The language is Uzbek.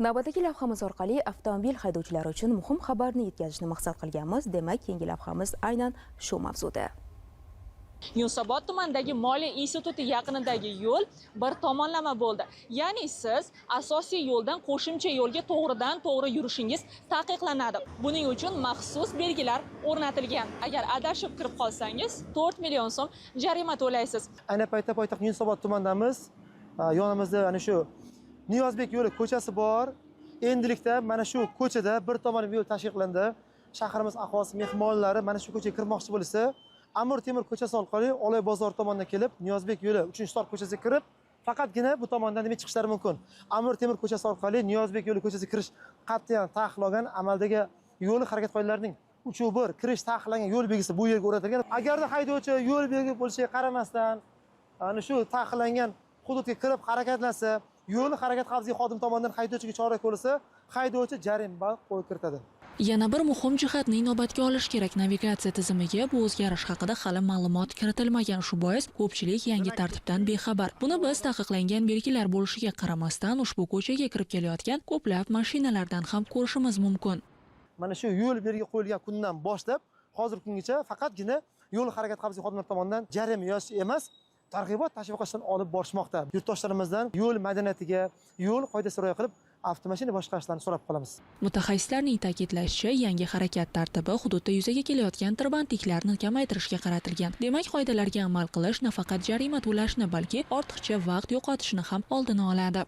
Navbatdagi lavhamiz orqali avtomobil haydovchilari uchun muhim xabarni yetkazishni maqsad qilganmiz. Demak, keyingi lavhamiz aynan shu mavzuda. Yunusobod tumanidagi Moliya instituti yaqinidagi yo'l bir tomonlama bo'ldi. Ya'ni siz asosiy yo'ldan qo'shimcha yo'lga to'g'ridan-to'g'ri yurishingiz taqiqlanadi. Buning uchun maxsus belgilar o'rnatilgan. Agar adashib kirib qolsangiz, 4 million so'm jarima to'laysiz. Ayni paytda poytaxt Yunusobod tumanidamiz. Yonimizda ana shu Niyozbek yo'li ko'chasi bor. Endilikda mana shu ko'chada bir tomonlama yo'l tashkil qilindi. Shahrimiz aholisi, mehmonlari mana shu ko'chaga kirmoqchi bo'lsa, Amir Temur ko'chasi orqali Oloy bozor tomonidan kelib, Niyozbek yo'li 3-tor ko'chasiga kirib, faqatgina bu tomondan nima chiqishlari mumkin. Amir Temur ko'chasi orqali Niyozbek yo'li ko'chasiga kirish qat'iyan taqiqlangan, amaldagi yo'l harakat qoidalarining 3-1 kirish taqiqlangan yo'l belgisi bu yerga o'rnatilgan. Agarda haydovchi yo'l belgi bo'lishiga qaramasdan, ana shu taqiqlangan hududga kirib harakatlansa, yo'l harakat xavfsizligi xodimi tomonidan haydovchiga chora ko'rilsa, haydovchi jarima qo'yib kiritadi. Yana bir muhim jihatni inobatga olish kerak. Navigatsiya tizimiga bu o'zgarish haqida hali ma'lumot kiritilmagan. Shu bois ko'pchilik yangi tartibdan bexabar. Buni biz taqiqlangan belgilar bo'lishiga qaramasdan ushbu ko'chaga kirib kelayotgan ko'plab mashinalardan ham ko'rishimiz mumkin. Mana shu yo'l belgi qo'yilgan kundan boshlab hozirgi kungacha faqatgina yo'l harakat xavfsizligi xodimlari tomonidan jarima yozish emas, targ'ibot tashviqotdan olib borishmoqda. Yurtdoshlarimizdan yo'l madaniyatiga, yo'l qoidasiga rioya qilib avtomashina boshqarishlarni so'rab qolamiz. Mutaxassislarning ta'kidlashicha, yangi harakat tartibi hududda yuzaga kelayotgan tirbandliklarni kamaytirishga qaratilgan. Demak, qoidalarga amal qilish nafaqat jarima to'lashni, balki ortiqcha vaqt yo'qotishni ham oldini oladi.